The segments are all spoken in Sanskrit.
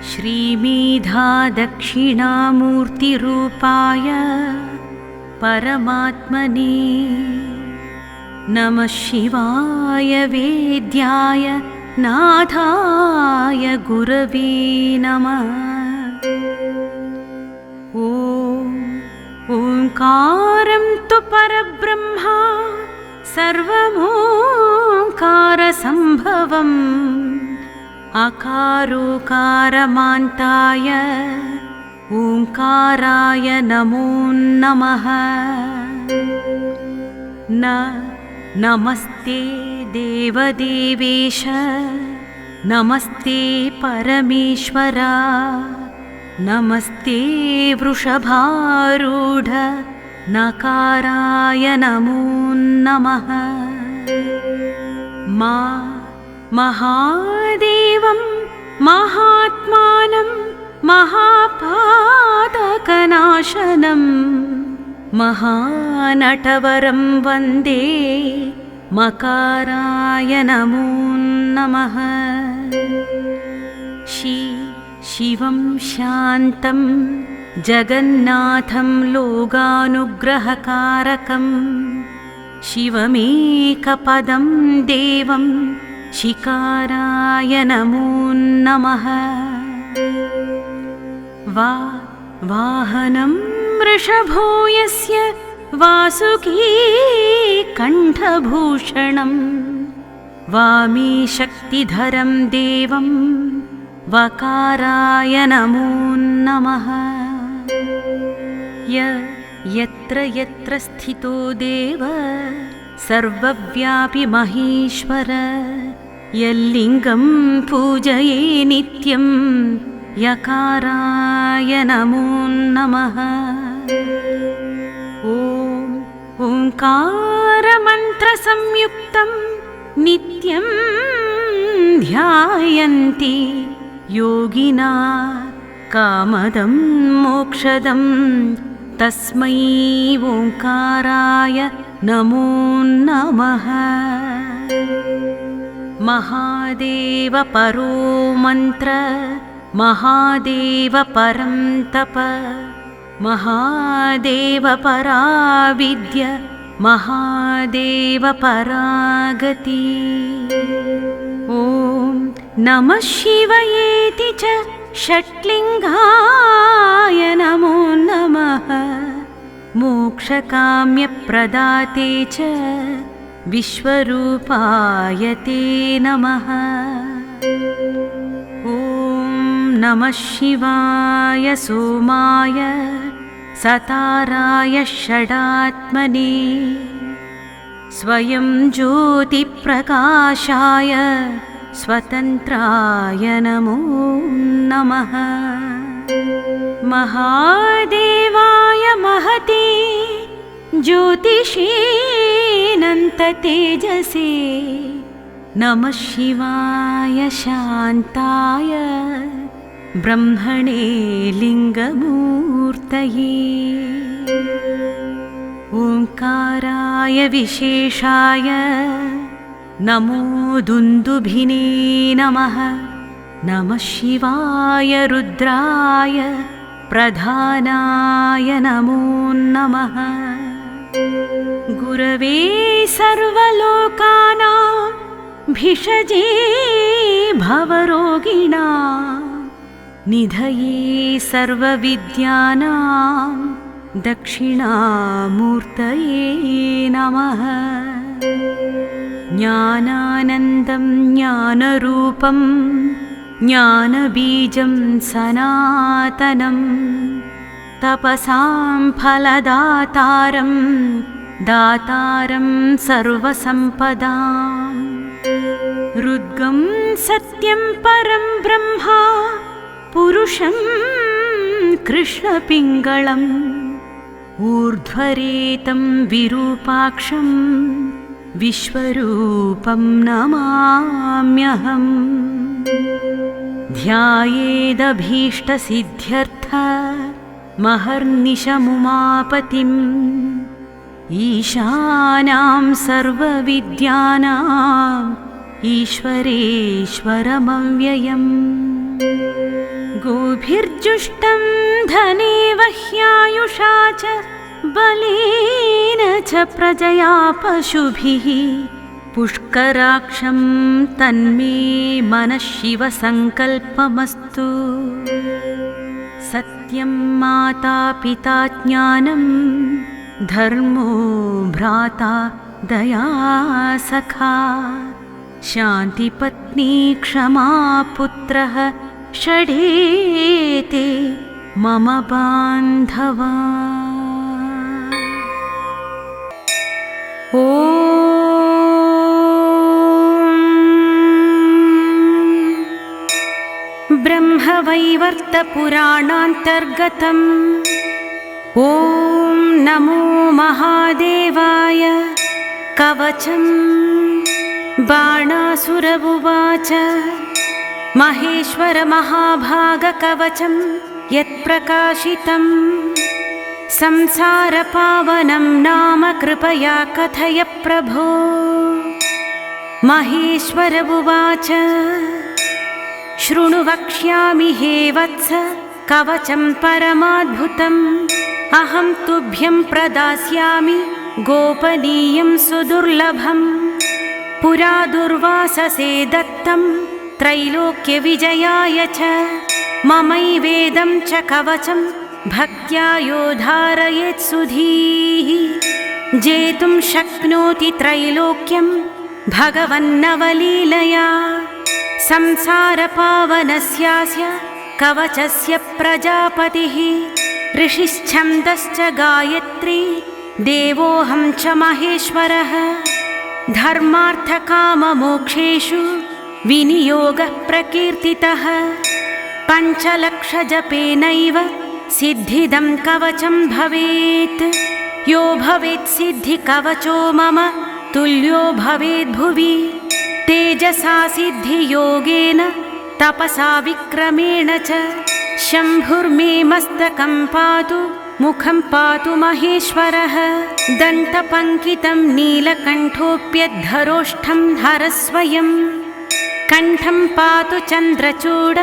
श्रीमेधा दक्षिणामूर्तिरूपाय परमात्मने नमः शिवाय वेद्याय नाथाय गुरवे नमः। ओंकारं तु परब्रह्मा सर्वमोंकारसंभवम् अकारोकारमान्ताय ओंकाराय नमो नमः। नमस्ते देवदेवेश नमस्ते परमेश्वर नमस्ते वृषभारूढ नकाराय नमो नमः। महादेवं महात्मानं महापातकनाशनं महानटवरं वन्दे मकाराय नमो नमः। शिवं शान्तं जगन्नाथं लोकानुग्रहकारकं शिवमेकपदं देवं शिकाराय नमो नमः। वाहनं वृषभो यस्य वासुकी कण्ठभूषणं वामे शक्तिधरं देवं वकाराय नमो नमः। यत्र यत्र स्थितो देव सर्वव्यापि महेश्वर यल्लिङ्गं पूजये नित्यं यकाराय नमो नमः। ओंकारमन्त्रसंयुक्तं नित्यं ध्यायन्ति योगिना कामदं मोक्षदं तस्मै ओंकाराय नमो नमः। महादेव परो मंत्र महादेव परं तप महादेव परा विद्य महादेव परागति। ॐ नमः शिवयेति च षट्लिङ्गाय नमो नमः। मोक्षकाम्यप्रदाते च विश्वरूपाय ते नमः। ॐ नमः शिवाय सोमाय सताराय षडात्मने स्वयं ज्योतिप्रकाशाय स्वतन्त्राय नमो नमः। महादेवाय महते ज्योतिषेऽनन्ततेजसे नमः शिवाय शान्ताय ब्रह्मणे लिङ्गमूर्तये ओंकाराय विशेषाय नमो दुन्दुभिने नमः। नमः शिवाय रुद्राय प्रधानाय नमो नमः। गुरवे सर्वलोकानां भिषजे भवरोगिणां निधये सर्वविद्यानां दक्षिणामूर्तये नमः। ज्ञानानन्दं ज्ञानरूपं ज्ञानबीजं सनातनं तपसां फलदातारं दातारं सर्वसम्पदां रुद्गं सत्यं परं ब्रह्मा पुरुषं कृष्णपिङ्गलम् ऊर्ध्वरेतं विरूपाक्षं विश्वरूपं नमाम्यहम्। ध्यायेदभीष्टसिद्ध्यर्थ महर्निशमुमापतिम् ईशानां सर्वविद्यानाम् ईश्वरेश्वरमव्ययम्। गोभिर्जुष्टं धनेव ह्यायुषा च बलेन च प्रजया पशुभिः पुष्कराक्षं तन्मे मनः शिवसङ्कल्पमस्तु। सत्यं माता पिता ज्ञानं धर्मो भ्राता दया सखा शान्तिपत्नी क्षमा पुत्रः षडेते मम बान्धवा। ॐ ब्रह्मवैवर्तपुराणान्तर्गतम् ॐ नमो महादेवाय कवचं बाणासुर उवाच महेश्वर महाभागकवचं यत्प्रकाशितं संसारपावनं नाम कृपया कथय प्रभो। महेश्वर उवाच शृणु वक्ष्यामि हे वत्स कवचं परमाद्भुतम् अहं तुभ्यं प्रदास्यामि गोपनीयं सुदुर्लभम् पुरा दुर्वाससे दत्तं त्रैलोक्यविजयाय च ममैवेदं च कवचं भक्त्या यो धारयेत् सुधीः जेतुं शक्नोति त्रैलोक्यं भगवन्नवलीलया संसारपावनस्यास्य कवचस्य प्रजापतिः ऋषिश्छन्दश्च गायत्री देवोऽहं च महेश्वरः धर्मार्थकाममोक्षेषु विनियोगः प्रकीर्तितः पञ्चलक्षजपेनैव सिद्धिदं कवचं भवेत् यो भवेत् सिद्धिकवचो मम तुल्यो भवेत् भुवि तेजसा सिद्धियोगेन तपसा विक्रमेण च शम्भुर्मे मस्तकं पातु मुखं पातु महेश्वरः दन्तपङ्कितं नीलकण्ठोऽप्यद्धरोष्ठं हरस्वयं कण्ठं पातु चन्द्रचूड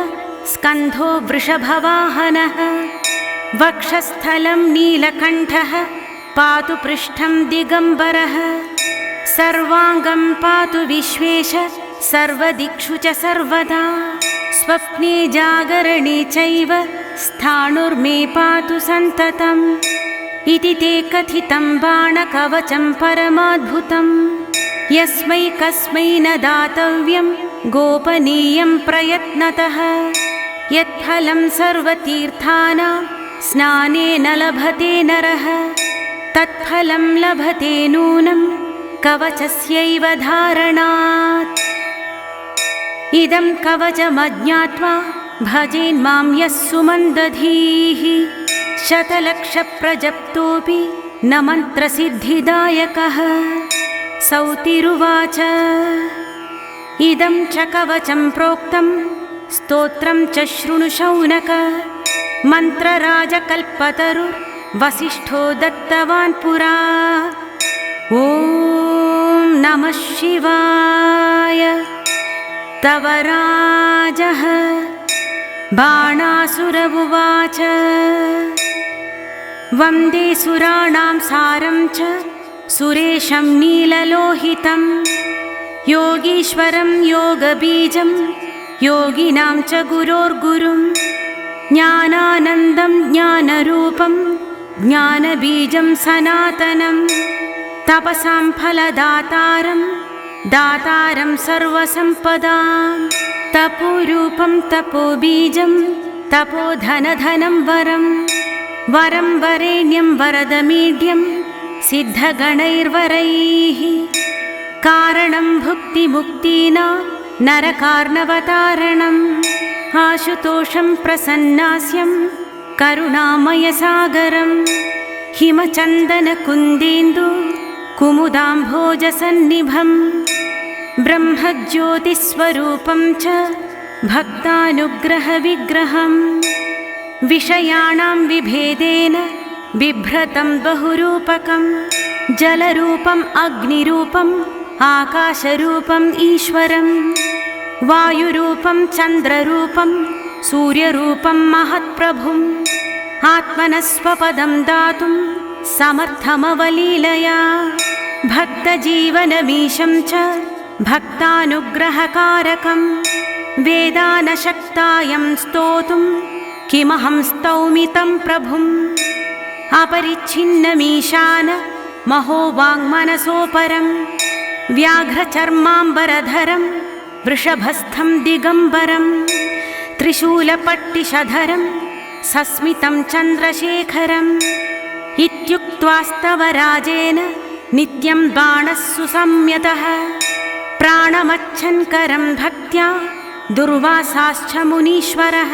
स्कन्धो वृषभवाहनः वक्षस्थलं नीलकण्ठः पातु पृष्ठं दिगम्बरः सर्वाङ्गं पातु विश्वेश सर्वदिक्षु च सर्वदा स्वप्ने जागरणे चैव स्थाणुर्मे पातु सन्ततम् इति ते कथितं बाणकवचं परमाद्भुतं यस्मै कस्मै न दातव्यं गोपनीयं प्रयत्नतः यत्फलं सर्वतीर्थानां स्नानेन लभते नरः तत्फलं लभते नूनं कवचस्यैव धारणात् इदं कवचमज्ञात्वा भजेन्मां यः सुमन्दधीः शतलक्षप्रजप्तोऽपि न मन्त्रसिद्धिदायकः सौतिरुवाच इदं च कवचं प्रोक्तं स्तोत्रं च शृणु शौनक मन्त्रराजकल्पतरुर्वसिष्ठो दत्तवान् पुरा ॐ नमः शिवाय तव राजः बाणासुर उवाच वन्दे सुराणां सारं च सुरेशं नीललोहितं योगीश्वरं योगबीजं योगिनां च गुरोर्गुरुं ज्ञानानन्दं ज्ञानरूपं ज्ञानबीजं सनातनं तपसां फलदातारं दातारं सर्वसम्पदां तपोरूपं तपोबीजं तपोधनधनं वरं वरं वरेण्यं वरदमीड्यं सिद्धगणैर्वरैः कारणं भुक्तिमुक्तीनां नरकार्णवतारणम् आशुतोषं प्रसन्नास्यं करुणामयसागरं हिमचन्दनकुन्देन्दु कुमुदाम्भोजसन्निभं ब्रह्मज्योतिस्वरूपं च भक्तानुग्रहविग्रहं विषयाणां विभेदेन बिभ्रतं बहुरूपकं जलरूपम् अग्निरूपम् आकाशरूपम् ईश्वरं वायुरूपं चन्द्ररूपं सूर्यरूपं महत्प्रभुम् आत्मनस्वपदं दातुं समर्थमवलीलया भक्तजीवनमीशं च भक्तानुग्रहकारकं वेदानशक्तायं स्तोतुं किमहं स्तौमि तं प्रभुम् अपरिच्छिन्नमीशान महोवाङ्मनसोपरं व्याघ्रचर्माम्बरधरं वृषभस्थं दिगम्बरं त्रिशूलपट्टिशधरं सस्मितं चन्द्रशेखरम् इत्युक्त्वास्तव राजेन नित्यं बाणः सुसंयतः प्राणमच्छन्करं भक्त्या दुर्वासाश्च मुनीश्वरः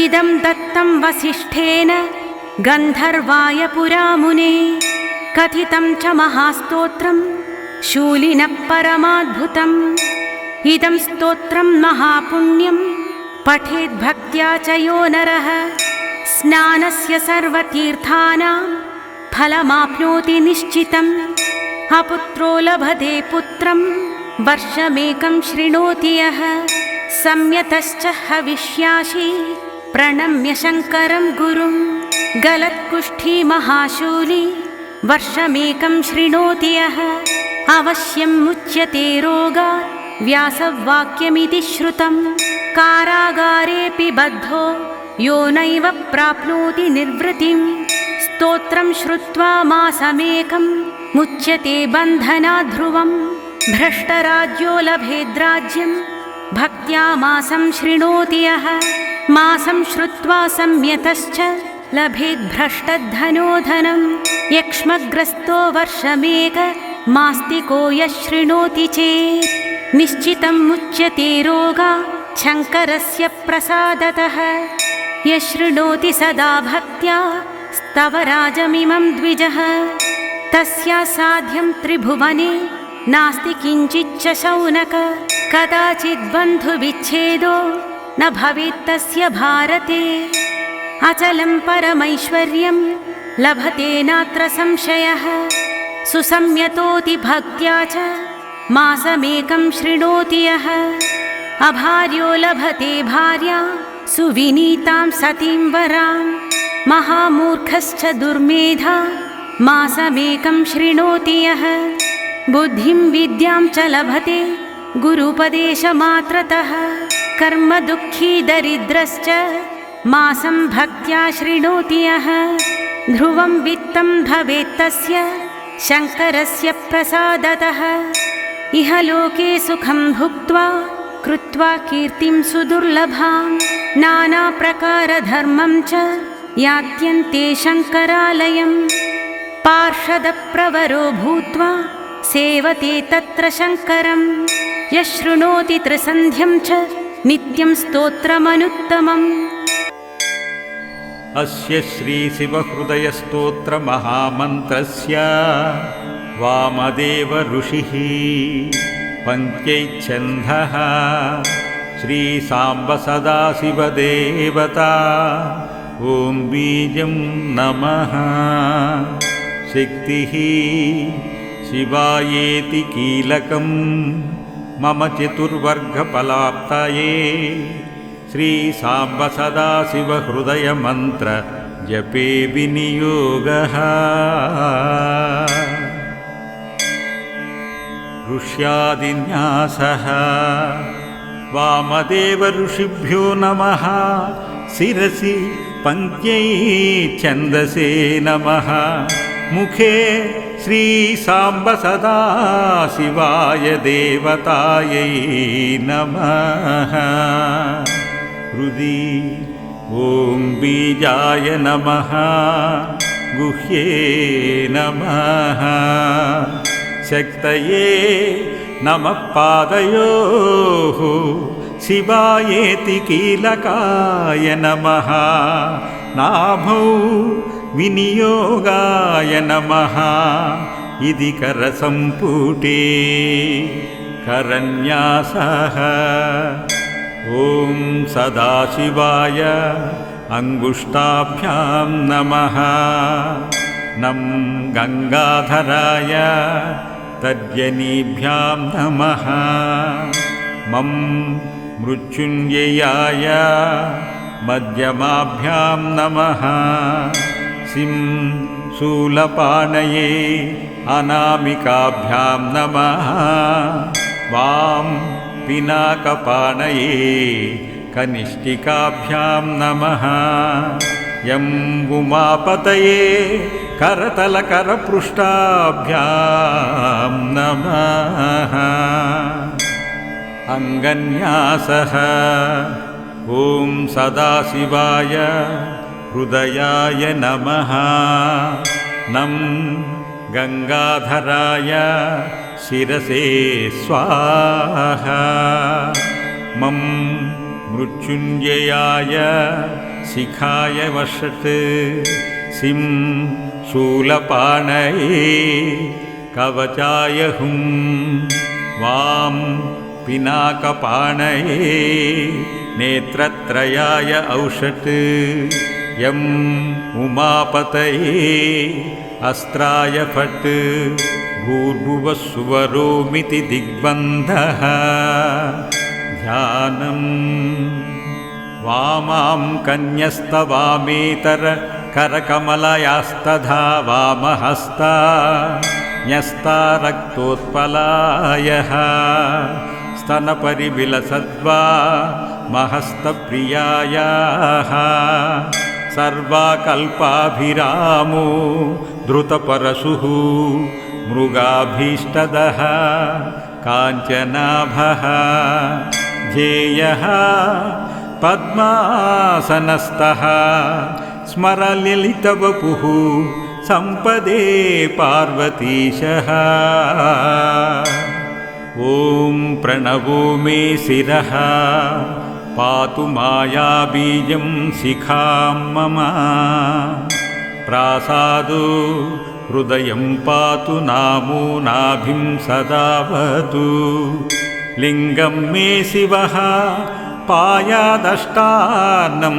इदं दत्तं वसिष्ठेन गन्धर्वाय पुरामुने कथितं च महास्तोत्रं शूलिनः परमाद्भुतम् इदं स्तोत्रं महापुण्यं पठेद्भक्त्या च यो नरः स्नानस्य सर्वतीर्थानां फलमाप्नोति निश्चितम् अपुत्रो लभते पुत्रं वर्षमेकं शृणोति यः संयतश्च हविष्यासि प्रणम्य शङ्करं गुरुं गलत्कुष्ठी महाशूली वर्षमेकं शृणोति यः अवश्यं मुच्यते रोगात् व्यासवाक्यमिति श्रुतं कारागारेऽपि बद्धो यो नैव प्राप्नोति निर्वृतिं स्तोत्रं श्रुत्वा मासमेकं मुच्यते बन्धनात् ध्रुवं भ्रष्टराज्यो लभेद्राज्यं भक्त्या मासं शृणोति यः मासं श्रुत्वा संयतश्च लभेद्भ्रष्टधनो धनं यक्ष्मग्रस्तो वर्षमेक मास्तिको यः शृणोति चेत् निश्चितं मुच्यते रोगा शङ्करस्य प्रसादतः यः शृणोति सदा भक्त्या स्तवराजमिमं द्विजः तस्यासाध्यं त्रिभुवने नास्ति किञ्चिच्च शौनक कदाचिद्बन्धुविच्छेदो न भवेत् तस्य भारते अचलं परमैश्वर्यं लभते नात्र संशयः सुसंयतोति भक्त्या च मासमेकं शृणोति यः अभार्यो लभते भार्या सुविनीतां सतीं वरां महामूर्खश्च दुर्मेधा मासमेकं शृणोति यः बुद्धिं विद्यां च लभते गुरुपदेशमात्रतः कर्मदुःखी दरिद्रश्च मासं भक्त्या शृणोति यः ध्रुवं वित्तं भवेत् तस्य शङ्करस्य प्रसादतः इह लोके सुखं भुक्त्वा कृत्वा कीर्तिं सुदुर्लभां नानाप्रकारधर्मं च यात्यन्ते शङ्करालयं पार्षदप्रवरो भूत्वा सेवते तत्र शङ्करं यः शृणोति त्रिसन्ध्यं च नित्यं स्तोत्रमनुत्तमम् अस्य श्रीशिवहृदयस्तोत्रमहामन्त्रस्य वामदेव ऋषिः पञ्चैच्छन्दः श्रीसाम्ब सदाशिवदेवता ॐ बीजं नमः शक्तिः शिवायेति कीलकं मम चतुर्वर्गफलाप्तये श्रीसाम्ब सदाशिवहृदयमन्त्र जपे विनियोगः ऋष्यादिन्यासः वामदेव ऋषिभ्यो नमः शिरसि पञ्चैच्छन्दसे नमः मुखे श्रीसाम्ब सदाशिवाय देवतायै नमः हृदि ॐ बीजाय नमः गुह्ये नमः शक्तये नमः पादयोः शिवायेति कीलकाय नमः नाभौ विनियोगाय नमः इति करसम्पुटे करन्यासः ॐ सदाशिवाय अङ्गुष्ठाभ्यां नमः नं गङ्गाधराय तर्जनीभ्यां नमः मं मृत्युञ्जयाय मध्यमाभ्यां नमः सिं शूलपाणये अनामिकाभ्यां नमः वां पिनाकपाणये कनिष्ठिकाभ्यां नमः यं उमापतये करतलकरपृष्ठाभ्यां नमः अङ्गन्यासः ॐ सदाशिवाय हृदयाय नमः नं गङ्गाधराय शिरसे स्वाहा मं मृत्युञ्जयाय शिखाय वषट् सिं शूलपाणये कवचाय हुं वां पिनाकपाणये नेत्रत्रयाय औषट् यं उमापतये अस्त्राय फट् भूर्भुवस्सुवरोमिति दिग्बन्धः ध्यानम् वामां कन्यस्तवामेतर करकमलयास्तथा वामहस्ता न्यस्ता रक्तोत्पलायः स्तनपरिविलसद्वा महस्तप्रियायाः सर्वाकल्पाभिरामो धृतपरशुः मृगाभीष्टदः काञ्चनाभः ध्येयः पद्मासनस्थः स्मरललितवपुः सम्पदे पार्वतीशः ॐ प्रणवो मे शिरः पातु मायाबीजं शिखां मम प्रासादो हृदयं पातु नामो नाभिं सदावतु लिङ्गं मे शिवः पायादष्टान्नं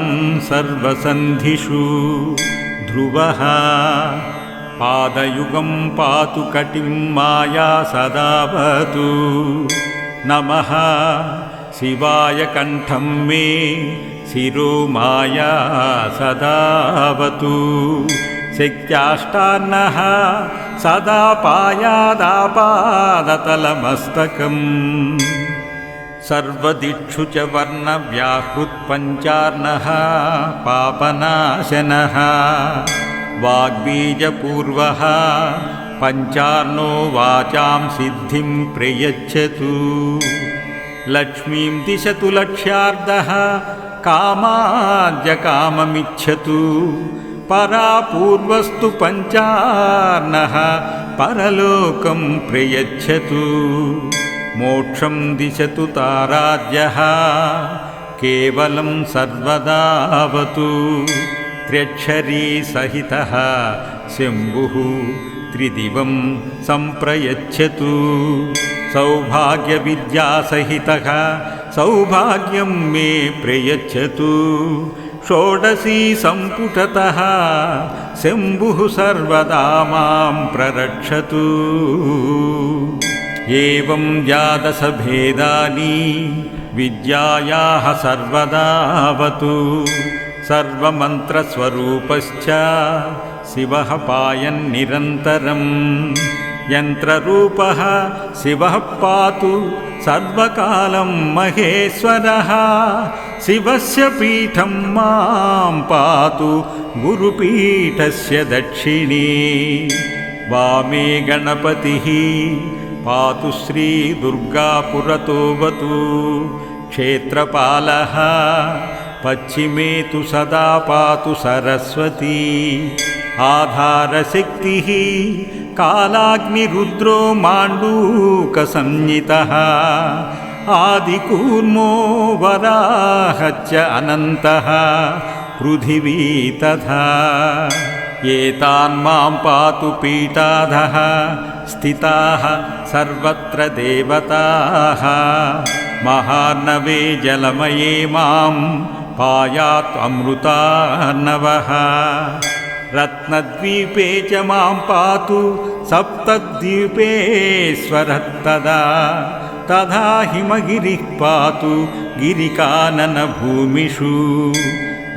सर्वसन्धिषु ध्रुवः पादयुगं पातु कटिं माया सदावतु नमः शिवाय कण्ठं मे शिरो माया सदावतु शक्त्याष्टान्नः सदा पायादापादतलमस्तकम् सर्वदिक्षु च वर्णव्याहृत्पञ्चार्णः पापनाशनः वाग्बीजपूर्वः पञ्चार्णो वाचां सिद्धिं प्रयच्छतु लक्ष्मीं दिशतु लक्ष्यार्धः कामाद्यकाममिच्छतु परापूर्वस्तु पञ्चार्णः परलोकं प्रयच्छतु मोक्षं दिशतु ताराद्यः केवलं सर्वदावतु त्र्यक्षरी सहितः शम्भुः त्रिदिवं सम्प्रयच्छतु सौभाग्यविद्यासहितः सौभाग्यं मे प्रयच्छतु षोडशी सम्पुटतः शम्भुः सर्वदा मां प्ररक्षतु एवं द्वादशभेदानि विद्यायाः सर्वदावतु सर्वमन्त्रस्वरूपश्च शिवः पायन्निरन्तरं यन्त्ररूपः शिवः पातु सर्वकालं महेश्वरः शिवस्य पीठं मां पातु गुरुपीठस्य दक्षिणे वामे गणपतिः पातु श्रीदुर्गा पुरतोऽवतु क्षेत्रपालः पश्चिमे तु सदा पातु सरस्वती आधारशक्तिः कालाग्निरुद्रो माण्डूकसंज्ञितः आदिकूर्मो वराहश्च अनन्तः पृथिवी तथा एतान् पातु पीठाधः स्थिताः सर्वत्र देवताः महार्णवे जलमये मां पायात् अमृतार्णवः रत्नद्वीपे च मां पातु सप्तद्वीपेश्वरः तदा तथा हिमगिरिः पातु गिरिकाननभूमिषु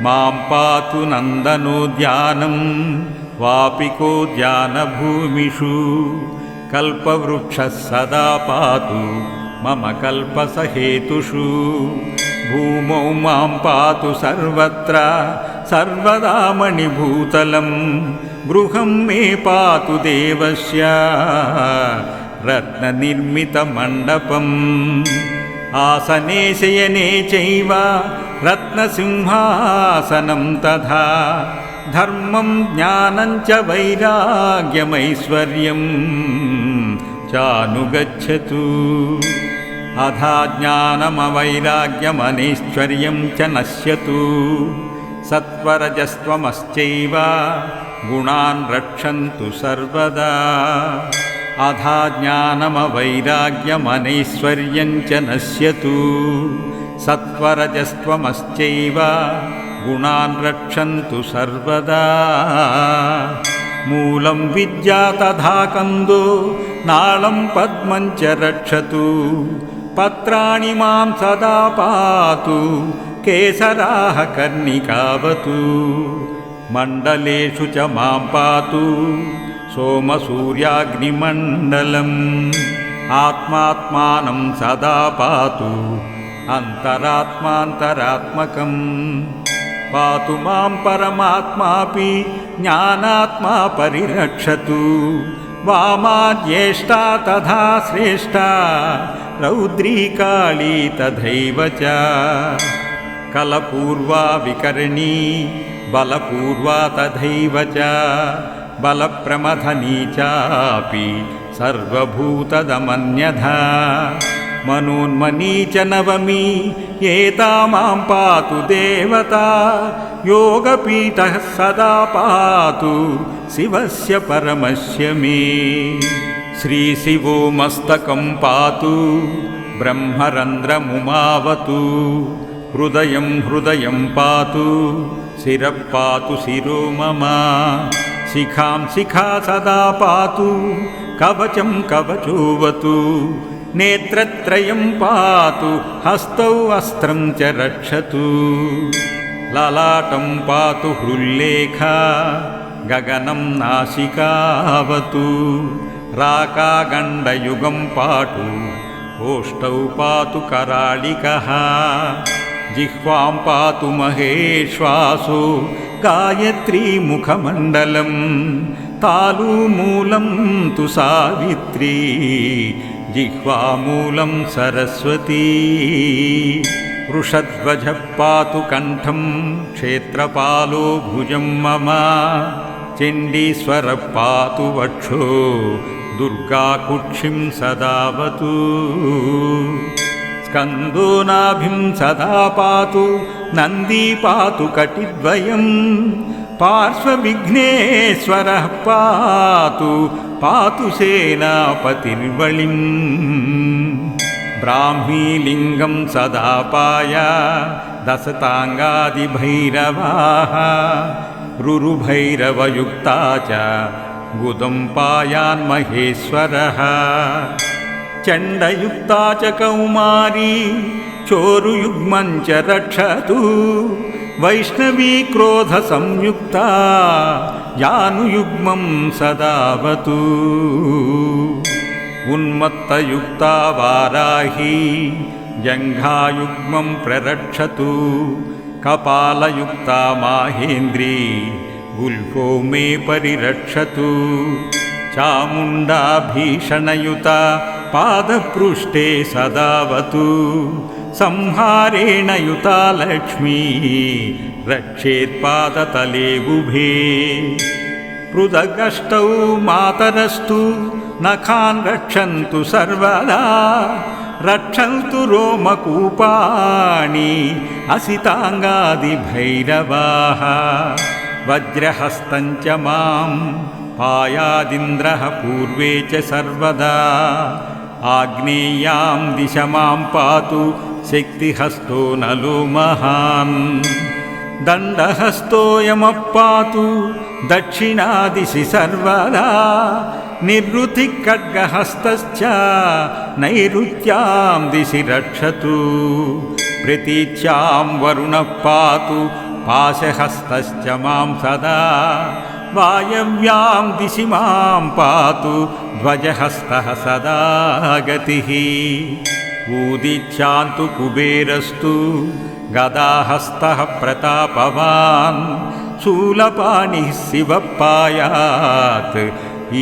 मां पातु नन्दनोद्यानं वापिकोद्यानभूमिषु कल्पवृक्षः सदा पातु मम कल्पसहेतुषु भूमौ मां पातु सर्वत्र सर्वदा मणिभूतलं गृहं मे पातु देवस्य रत्ननिर्मितमण्डपम् आसने शयने चैव रत्नसिंहासनं तथा धर्मं ज्ञानं च वैराग्यमैश्वर्यं चानुगच्छतु अधा ज्ञानमवैराग्यमनैश्वर्यं च नश्यतु सत्त्वरजस्त्वमश्चैव गुणान् रक्षन्तु सर्वदा अधा ज्ञानमवैराग्यमनैश्वर्यं च नश्यतु सत्त्वरजस्त्वमश्चैव गुणान् रक्षन्तु सर्वदा मूलं विद्या तथा कन्दो नालं पद्मं च रक्षतु पत्राणि मां सदा पातु केसराः कर्णिकावतु मण्डलेषु च मां पातु सोमसूर्याग्निमण्डलम् आत्मात्मानं सदा पातु अन्तरात्मान्तरात्मकम् पातु मां परमात्मापि ज्ञानात्मा परिरक्षतु वामा ज्येष्ठा तथा श्रेष्ठा रौद्री काली तथैव च कलपूर्वा विकर्णी बलपूर्वा तथैव च बलप्रमथनी चापि सर्वभूतदमन्यथा मनोन्मनी च नवमी एता मां पातु देवता योगपीठः सदा पातु शिवस्य परमस्य मे श्रीशिवो मस्तकं पातु ब्रह्मरन्ध्रमुमावतु हृदयं हृदयं पातु शिरः पातु शिरो मम शिखां शिखा सदा पातु कवचं कवचोऽवतु नेत्रत्रयं पातु हस्तौ अस्त्रं च रक्षतु ललाटं पातु हृल्लेखा गगनं नासिकावतु राकागण्डयुगं पातु ओष्ठौ पातु कराळिकः जिह्वां पातु महेश्वासो गायत्रीमुखमण्डलं तालूमूलं तु सावित्री जिह्वामूलं सरस्वती वृषध्वजः पातु कण्ठं क्षेत्रपालो भुजं मम चण्डीश्वरः पातु वक्षो दुर्गा कुक्षिं सदावतु स्कन्दो नाभिं सदा पातु नन्दी पातु कटिद्वयं पार्श्वविघ्नेश्वरः पातु पातु सेनापतिर्वलिं ब्राह्मीलिङ्गं सदा पाय दशताङ्गादिभैरवाः रुरुभैरवयुक्ता च गुदं पायान्महेश्वरः चण्डयुक्ता च कौमारी चोरुयुग्मं च रक्षतु वैष्णवी क्रोधसंयुक्ता यानुयुग्मं सदावतु उन्मत्तयुक्ता वाराही जङ्घायुग्मं प्ररक्षतु कपालयुक्ता माहेन्द्री गुल्फो मे परिरक्षतु चामुण्डा भीषणयुता पादपृष्ठे सदावतु संहारेण युता लक्ष्मी रक्षेत्पादतले बुभे पृथगष्टौ मातरस्तु नखान् रक्षन्तु सर्वदा रक्षन्तु रोमकूपाणि असिताङ्गादिभैरवाः वज्रहस्तं च मां पायादिन्द्रः पूर्वे च सर्वदा आग्नेयां दिश मां पातु शक्तिहस्तो नलो महान् दण्डहस्तो यमः पातु दक्षिणादिशि सर्वदा निर्वृतिः खड्गहस्तश्च नैऋत्यां दिशि रक्षतु प्रतीच्यां वरुणः पातु पाशहस्तश्च मां सदा वायव्यां दिशि मां पातु ध्वजहस्तः सदा गतिः ऊदीच्यान्तु कुबेरस्तु गदाहस्तः प्रतापवान् शूलपाणिः शिवः पायात्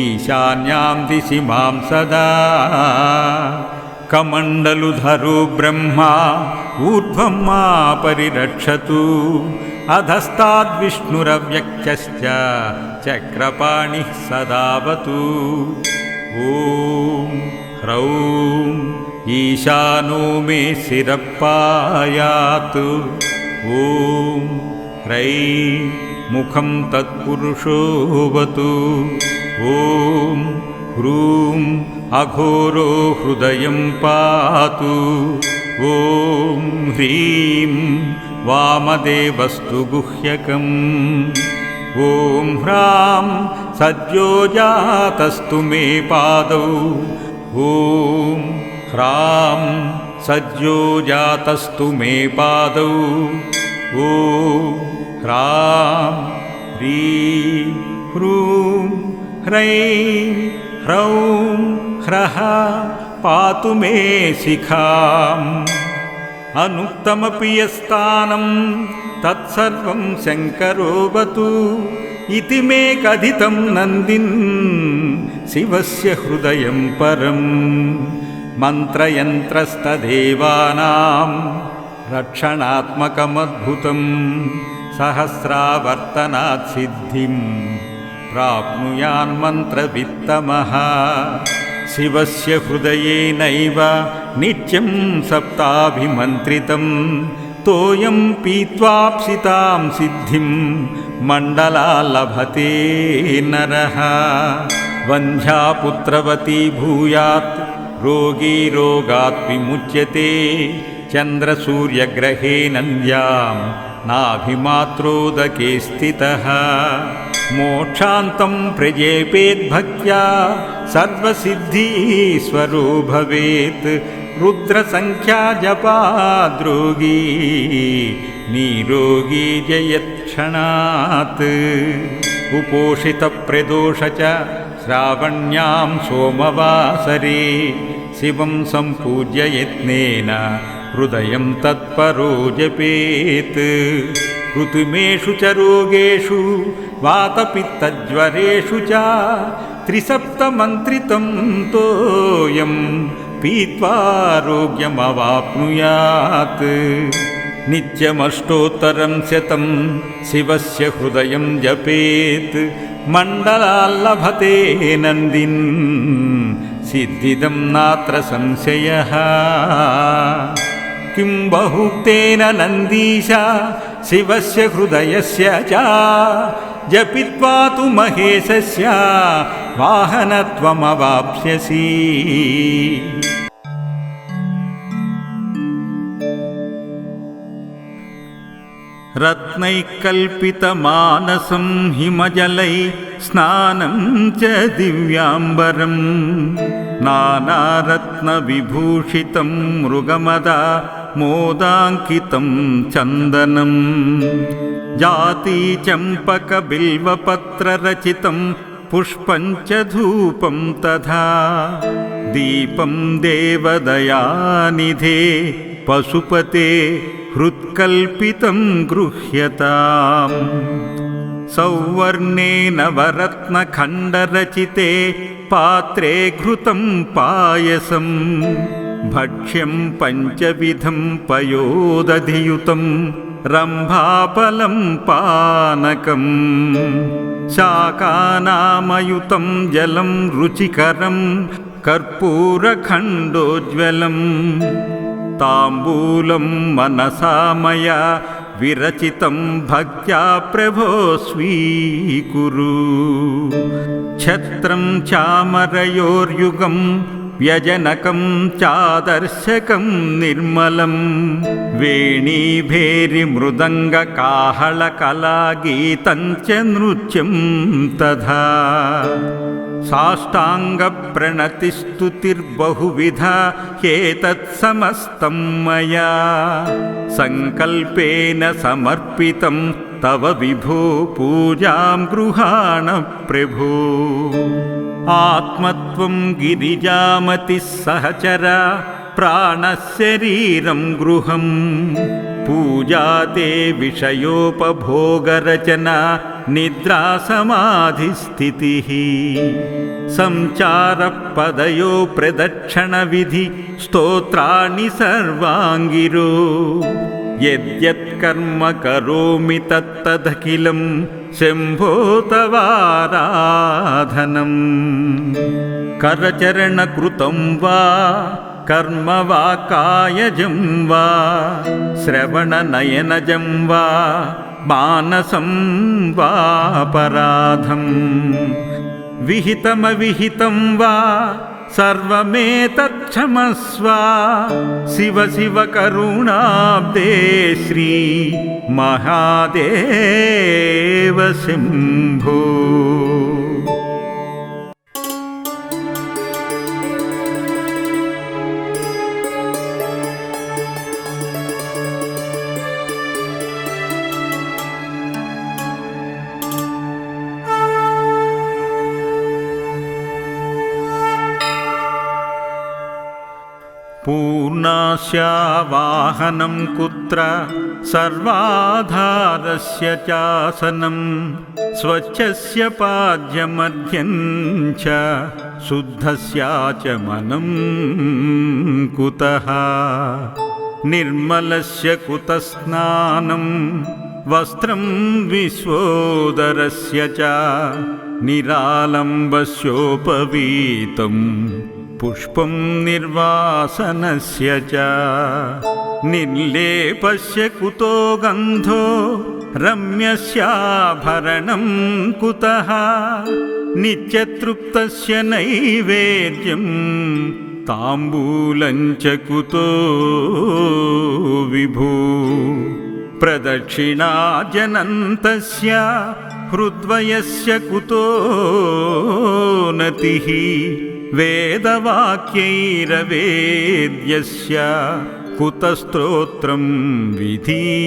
ईशान्यां दिशि मां सदा कमण्डलुधरो ब्रह्मा ऊर्ध्वं मा परिरक्षतु अधस्ताद्विष्णुरव्यक्तश्च चक्रपाणिः सदावतु ॐ ह्रौं ईशानो मे शिरः पायात् ॐ ह्रैं मुखं तत्पुरुषोऽवतु ॐ ह्रूं अघोरो हृदयं पातु ॐ ह्रीं वामदेवस्तु गुह्यकम् ॐ ह्रां सद्यो जातस्तु मे पादौ ॐ ह्रां सद्यो जातस्तु मे पादौ ॐ ह्रां ह्रीं ह्रूं ह्रैं ह्रौं ह्रः पातु मे शिखाम् अनुक्तमपि यत्स्थानं तत्सर्वं शङ्करोऽवतु इति मे कथितं नन्दिन् शिवस्य हृदयं परम् मन्त्रयन्त्रस्तदेवानां रक्षणात्मकमद्भुतं सहस्रावर्तनात् सिद्धिं प्राप्नुयान्मन्त्रवित्तमः शिवस्य हृदयेनैव नित्यं सप्ताभिमन्त्रितं तोयं पीत्वाप्सितां सिद्धिं मण्डला लभते नरः वन्ध्यापुत्रवती भूयात् रोगी रोगात् विमुच्यते चन्द्रसूर्यग्रहे नन्द्यां नाभिमात्रोदके स्थितः मोक्षान्तं प्रजेपेद्भक्त्या सर्वसिद्धीश्वरो भवेत् रुद्रसङ्ख्या जपाद्रोगी निरोगी जयत्क्षणात् उपोषितप्रदोष च श्रावण्यां सोमवासरे शिवं सम्पूज्य यत्नेन हृदयं तत्परो जपेत् ऋतुमेषु च रोगेषु वातपित्तज्वरेषु च त्रिसप्तमन्त्रितं तोयं पीत्वारोग्यमवाप्नुयात् नित्यमष्टोत्तरं शतं शिवस्य हृदयं जपेत् मण्डलाल्लभते नन्दिन् सिद्धिदं नात्र संशयः किं बहुक्तेन नन्दीश शिवस्य हृदयस्य च जपित्वा तु महेशस्य वाहनत्वमवाप्स्यसि रत्नैकल्पितमानसं हिमजलै स्नानं च दिव्याम्बरं नानारत्नविभूषितं मृगमदा मोदाङ्कितं चन्दनं जातीचम्पकबिल्वपत्ररचितं पुष्पं च धूपं तथा दीपं देवदयानिधे पशुपते हृत्कल्पितं गृह्यताम् सौवर्णेन वरत्नखण्डरचिते पात्रे घृतं पायसं भक्ष्यं पञ्चविधं पयोदधियुतं रम्भाफलं पानकं शाकानामयुतं जलं रुचिकरं कर्पूरखण्डोज्ज्वलम् ताम्बूलं मनसा मया विरचितं भक्त्या प्रभो स्वीकुरु छत्रं चामरयोर्युगं व्यजनकं चादर्शकं निर्मलं वेणीभेरिमृदङ्गकाहळकलागीतं च नृत्यं तथा साष्टाङ्गप्रणतिस्तुतिर्बहुविधा ह्येतत्समस्तं मया सङ्कल्पेन समर्पितं तव विभो पूजां गृहाण प्रभो आत्मत्वं गिरिजामतिः सहचरा प्राणशरीरं गृहं पूजा ते विषयोपभोगरचना निद्रासमाधिस्थितिः संचारपदयो प्रदक्षिणविधि स्तोत्राणि सर्वाङ्गिरो यद्यत्कर्म करोमि तत्तदखिलं शम्भो तवाराधनम् करचरणकृतं वा कर्म वा कायजं वा श्रवणनयनजं वा मानसं वापराधं विहितमविहितं वा सर्वमेतत्क्षमस्व शिव शिव करुणाब्दे श्री महादेव शम्भो पूर्णास्यावाहनं कुत्र सर्वाधारस्य चासनं स्वच्छस्य पाद्यमध्यं च शुद्धस्याचमनं कुतः निर्मलस्य कुतस्नानं वस्त्रं विश्वोदरस्य च निरालम्बस्योपवीतं पुष्पं निर्वासनस्य च निर्लेपस्य कुतो गन्धो रम्यस्याभरणं कुतः नित्यतृप्तस्य नैवेद्यं ताम्बूलं च कुतो विभो प्रदक्षिणाजनन्तस्य हृद्वयस्य कुतो नतिः वेदवाक्यैरवेद्यस्य कुतस्तोत्रं विधीयते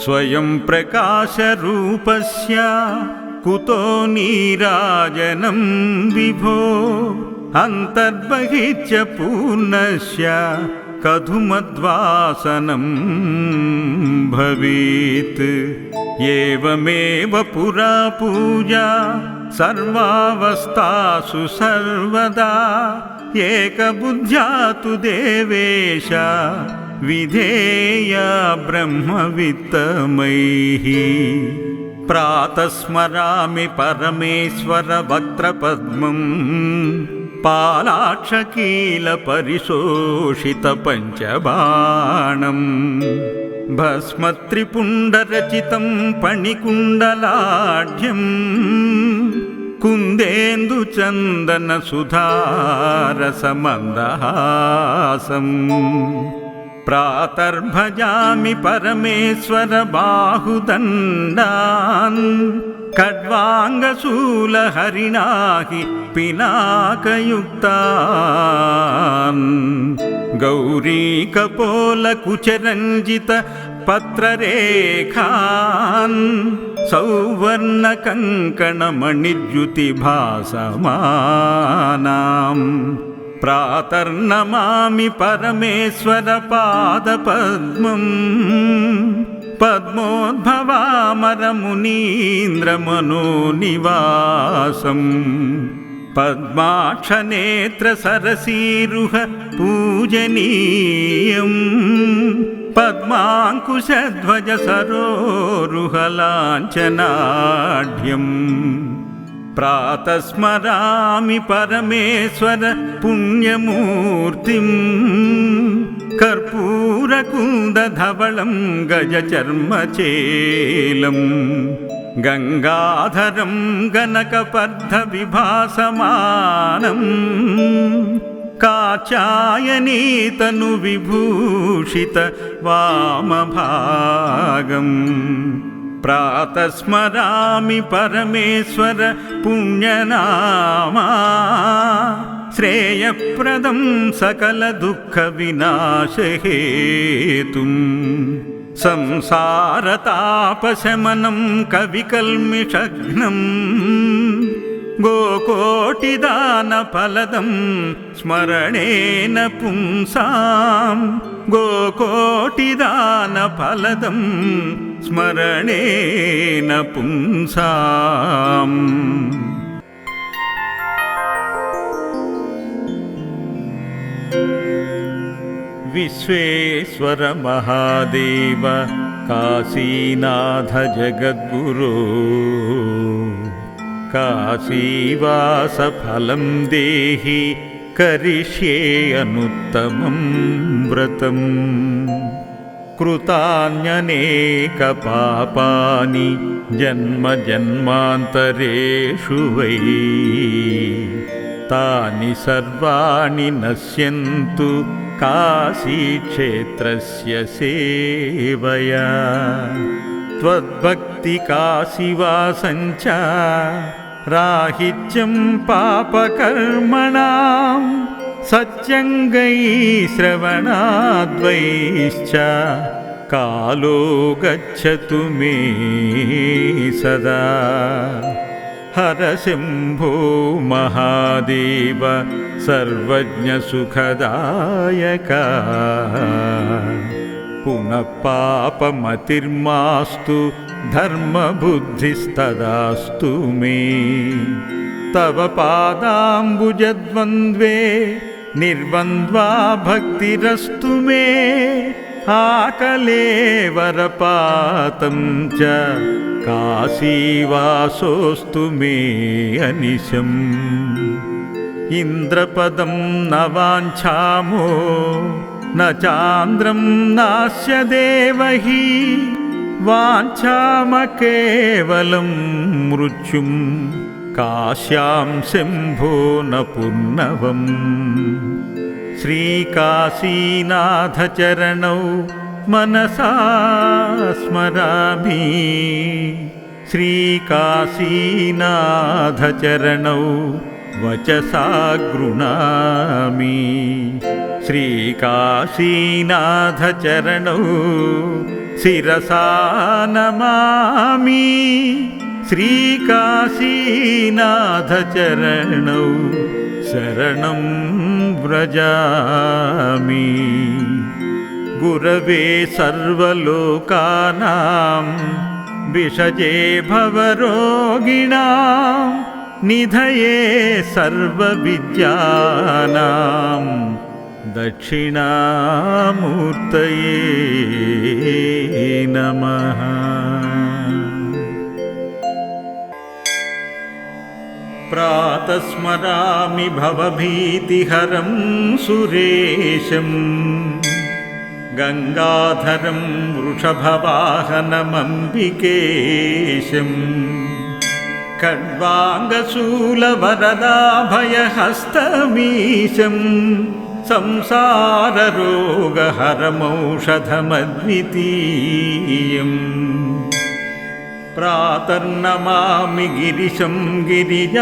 स्वयं प्रकाशरूपस्य कुतो नीराजनं विभो अन्तर्बहिश्च पूर्णस्य कथुमद्वासनं भवेत् एवमेव पुरा पूजा सर्वावस्थासु सर्वदा एकबुद्ध्या तु देवेश विधेया ब्रह्मवित्तमैः प्रातः स्मरामि परमेश्वर वक्त्रपद्मं पालाक्षकीलपरिशोषितपञ्चबाणं भस्मत्रिपुण्डरचितं पणिकुण्डलाढ्यं कुन्देन्दुचन्दनसुधारसमन्दहासं प्रातर्भजामि परमेश्वर बाहुदण्डान् खड्वाङ्गशूलहरिणाहि पिनाकयुक्तान् गौरीकपोलकुचरञ्जित पत्ररेखान् सौवर्णकङ्कणमणिद्युतिभासमानाम् प्रातर्नमामि परमेश्वर पादपद्मम् पद्मोद्भवामरमुनीन्द्रमनोनिवासम् पद्माक्षनेत्रसरसीरुह पूजनीयम् पद्माङ्कुशध्वजसरोरुहलाञ्छनाढ्यम् प्रातः स्मरामि परमेश्वर पुण्यमूर्तिम् कर्पूरकुन्दधवलं गजचर्मचेलं गङ्गाधरं गणकपर्धविभासमानं काचायनीतनुविभूषित वामभागम् प्रातः स्मरामि परमेश्वर पुण्यनामा श्रेयप्रदं सकलदुःखविनाशहेतुं संसारतापशमनं कविकल्मिषघ्नं गोकोटिदानफलदं स्मरणेन पुंसां गोकोटिदानफलदं स्मरणेन पुंसाम् विश्वेश्वर महादेव काशीनाथ जगद्गुरो काशीवासफलं देहि करिष्ये अनुत्तमं व्रतम् कृतान्यनेकपापानि जन्म जन्मान्तरेषु वै तानि सर्वाणि नश्यन्तु काशीक्षेत्रस्य सेवया त्वद्भक्तिकाशीवासं च राहित्यं पापकर्मणां सत्यङ्गैः श्रवणाद्वैश्च कालो गच्छतु मे सदा हर शम्भो महादेव सर्वज्ञसुखदायक पुनः पापमतिर्मास्तु धर्मबुद्धिस्तदास्तु मे तव पादाम्बुजद्वन्द्वे निर्द्वन्द्वा भक्तिरस्तु मे आकलेवरपातं च काशीवासोऽस्तु मे अनिशम् इन्द्रपदं न वाञ्छामो न चान्द्रं नास्य देवहि वाञ्छाम केवलं मृत्युं काश्यां शम्भो न पुर्नवम् श्रीकाशीनाथचरणौ मनसा स्मरामि श्रीकाशीनाथचरणौ वचसा गृह्णामि श्रीकाशीनाथचरणौ शिरसा नमामि श्रीकाशीनाथचरणौ शरणं व्रजामि गुरवे सर्वलोकानां विषजे भवरोगिणां निधये सर्वविद्यानां दक्षिणामूर्तये नमः। प्रातः स्मरामि भवभीतिहरं सुरेशं गङ्गाधरं वृषभवाहनमम्बिकेशं खड्वाङ्गशूलवरदाभयहस्तमीशं संसाररोगहरमौषधमद्वितीयम् प्रातर्नमामि गिरिशं गिरिजार्धदेहं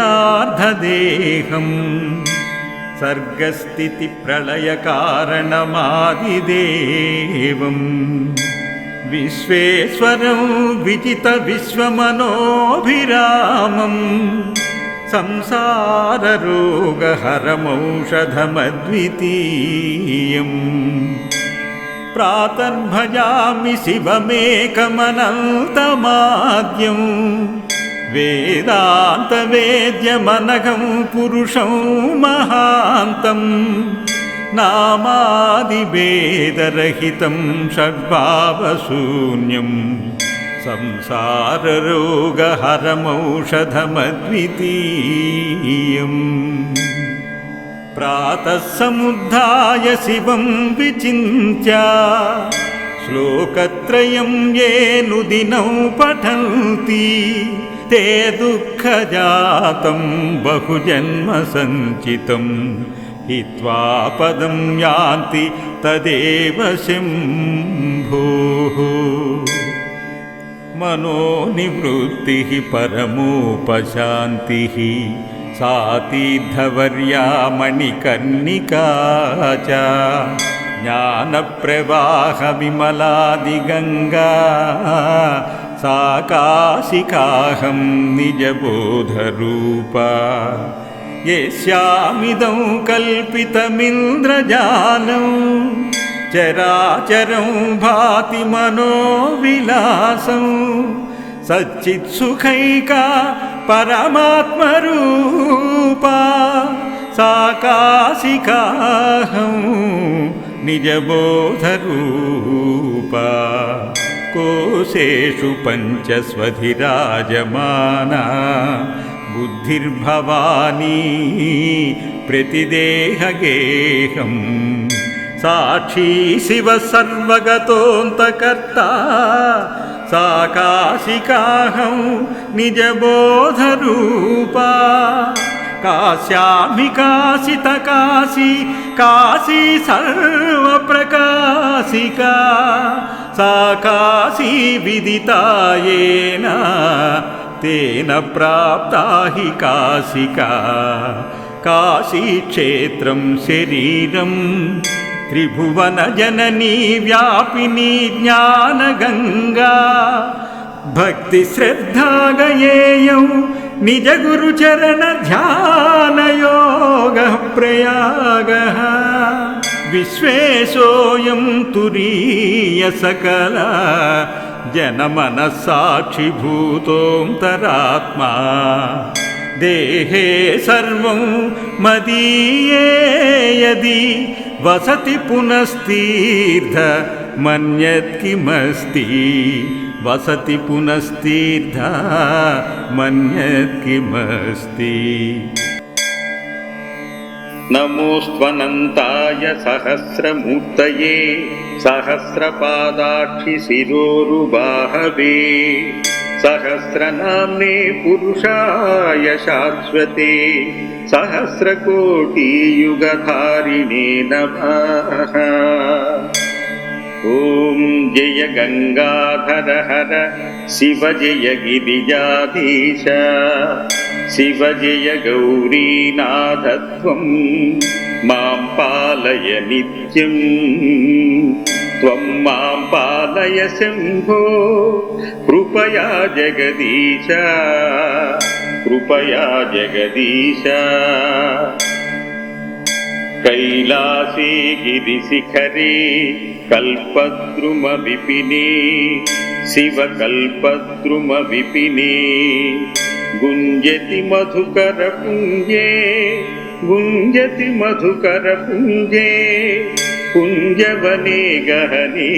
सर्गस्थितिप्रलयकारणमादिदेवं विश्वेश्वरं विजितविश्वमनोभिरामं संसाररोगहरमौषधमद्वितीयम् प्रातर्भजामि शिवमेकमनन्तमाद्यं वेदान्तवेद्यमनघं पुरुषं महान्तं नामादिभेदरहितं षड्भावशून्यं संसाररोगहरमौषधमद्वितीयम् प्रातः समुद्धाय शिवं विचिन्त्य श्लोकत्रयं ये नुदिनं पठन्ति ते दुःखजातं बहुजन्मसञ्चितं हित्वा पदं यान्ति तदेव शम्भोः। मनोनिवृत्तिः परमोपशान्तिः सा तीर्थवर्या मणिकर्णिका च ज्ञानप्रवाहविमलादिगङ्गा सा काशिकाहं निजबोधरूपा यस्यामिदं कल्पितमिन्द्रजालं चराचरं भाति मनोविलासं सच्चित्सुखैका परमात्मरूपा सा काशिकाहं निजबोधरूपा कोशेषु पञ्चस्वधिराजमाना बुद्धिर्भवानी प्रतिदेहगेहम् साक्षी शिव सर्वगतोऽन्तकर्ता सा काशिकाहं निजबोधरूपा काश्यामि काशितकाशी काशी सर्वप्रकाशिका सा काशी विदिता येन तेन प्राप्ता हि काशिका काशीक्षेत्रं शरीरं त्रिभुवनजननी व्यापिनी ज्ञानगङ्गा भक्तिश्रद्धागयेयौ निजगुरुचरणध्यानयोगः प्रयागः विश्वेशोऽयं तुरीयसकल जनमनस्साक्षिभूतोऽन्तरात्मा देहे सर्वं मदीये यदि वसति पुनस्तीर्थ मन्यत्किमस्ति वसति पुनस्तीर्थ मन्यत्किमस्ति। नमोऽस्त्वनन्ताय सहस्रमूर्तये सहस्रपादाक्षिशिरोरुबाहवे सहस्रनाम्ने पुरुषाय शाश्वते सहस्रकोटियुगधारिणे नमः। ॐ जय गंगाधर हर शिव जय गिरिजाधीश शिव जय गौरीनाथ त्वं मां पालय नित्यं त्वं मां पालय शम्भो कृपया जगदीश कृपया जगदीश। कैलासे गिरिशिखरे कल्पद्रुमविपिने शिवकल्पद्रुमविपिने गुञ्जति मधुकरपुञ्जे गुञ्जति मधुकरपुञ्जे कुञ्जवने गहने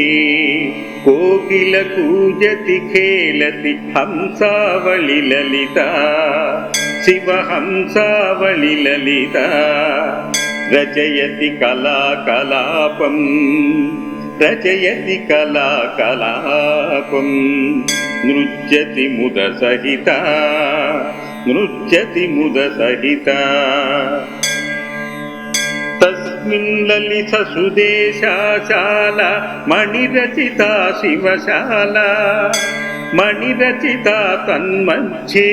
कोकिल कूजति खेलति हंसावळि ललिता शिव हंसावळि ललिता रचयति कलाकलापं रचयति कलाकलापं नृत्यति मुदसहिता नृत्यति मुदसहिता। तस्मिन् ललितसुदेशाशाला मणिरचिता शिवशाला मणिरचिता तन्मध्ये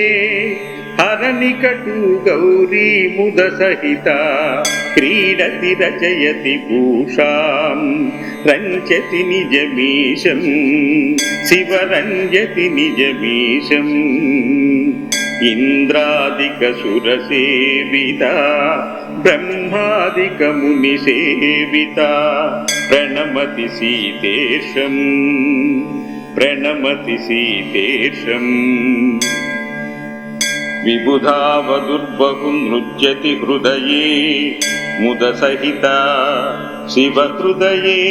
हरनिकटु गौरी मुदसहिता क्रीडति रचयति पूषां रञ्जति निजमीशं शिव रञ्जति निजमीशम् इन्द्रादिकसुरसेविता ब्रह्मादिकमुनिसेविता प्रणमति सीतेशं प्रणमति सीतेशम्। विबुधावदुर्बहु नृत्यति हृदये मुदसहिता शिवहृदये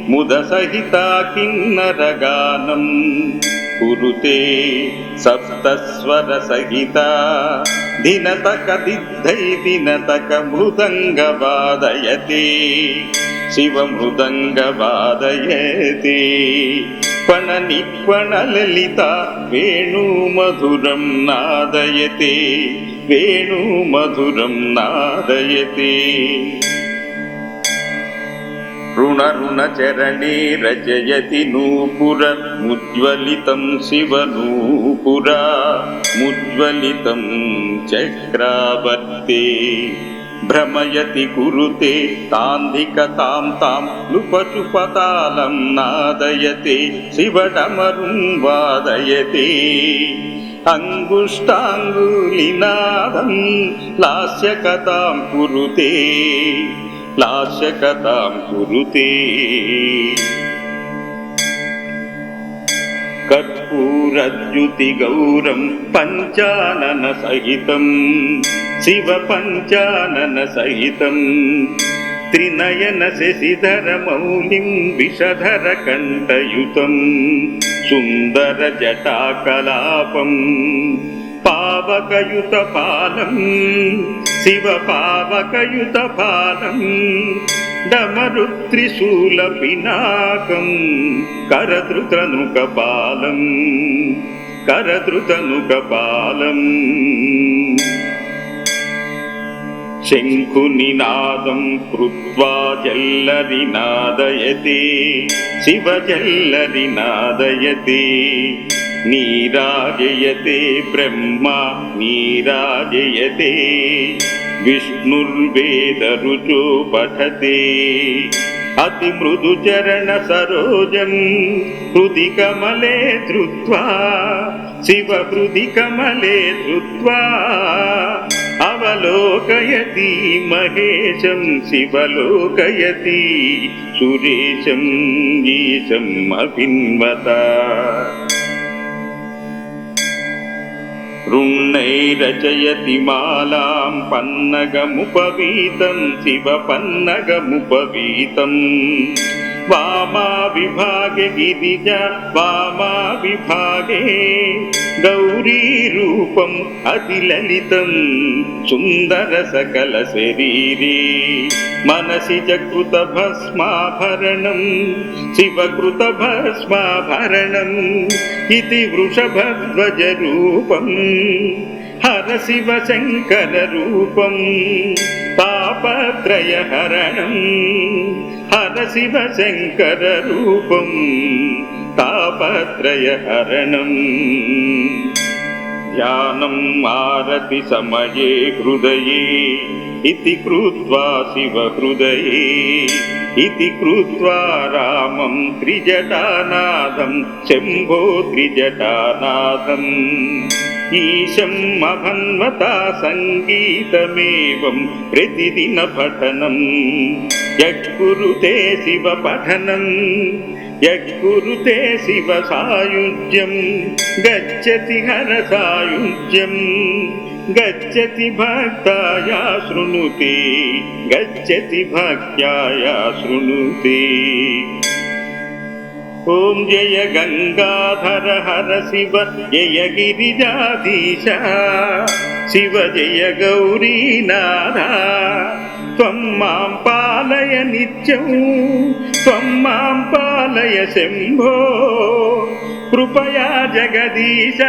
मुदसहिता किन्नरगानं कुरुते सप्तस्वरसहिता दिनतकदिद्धै दिनतकमृदङ्गवादयते शिवमृदङ्गवादयते पणनिक्वणललिता वेणुमधुरं नादयते वेणुमधुरं नादयते। రుణరుణచరణే రచయతి నూపురముజ్వలితం శివనూపురా ముజ్వలితం చక్రావర్తే భ్రమయతి కురుతే తాంధికతాం తాం లుపచుపతాళం నాదయతే శివడమరుం వాదయతే అంగుష్టాంగులినాదం లాస్యకతాం కురుతే లాస్యకతాం కురుతే కర్పూరద్యుతి గౌరం పంచానన సహితం శివ పంచానన సహితం త్రినయన శశిధర మౌలిం విషధర కంఠయుతం సుందర జటాకలాపం పావకయుత పాలం శివ పావకయుత పాలం డమరుత్రిశూల పినాకం కరధృతనుకపాలం కరధృతనుకపాలం శంఖునినాదం కృత్వా జల్లరినాదయతే శివ జల్లరినాదయతే నీరాజయతే బ్రహ్మా నీరాజయతే విష్ణుర్వేదరుచో పఠతే అతి మృదు చరణ సరోజం హృది కమలే ధృత్వా శివ హృది కమలే ధృత్వా అవలోకయతి మహేశం శివలోకయతి సురేశం ఈశం అభిన్వత రుణైరచయతి మాలాం పన్నగముపవీతం శివ పన్నగముపవీతం వామా విభాగే గిరిజ వామా విభాగే గౌరీ రూపం అతిలలితం సుందర సకల శరీరే మనసి జకృత భస్మాభరణం శివకృత భస్మాభరణం ఇది వృషభధ్వజ రూపం హర శివ శంకర రూపం తాపత్రయ హరణం హర శివ శంకర రూపం తాపత్రయ హరణం ధ్యానం ఆరతి సమయే హృదయే ఇతి కృత్వా శివ హృదయే ఇతి కృత్వా రామం త్రిజటానాదం శంభో త్రిజటానాదం ఈశం అభన్వతా సంగీతమేవం ప్రతిదిన పఠనం యత్కురుతే శివ పఠనం యత్కురుతే శివ సాయుజ్యం గచ్చతి హర సాయుజ్యం గచ్చతి భక్తాయా శృణుతే గచ్చతి భక్త్యాయా శృణుతే ఓం జయ గంగాధర హర శివ జయ గిరిజాధీశ శివ జయ గౌరీనాథ త్వం మాం పాలయ నిత్యం త్వం మాం పాలయ శంభో కృపయా జగదీశ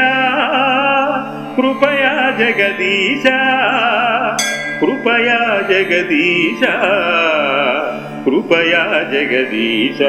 కృపయా జగదీశ కృపయా జగదీశ కృపయా జగదీశ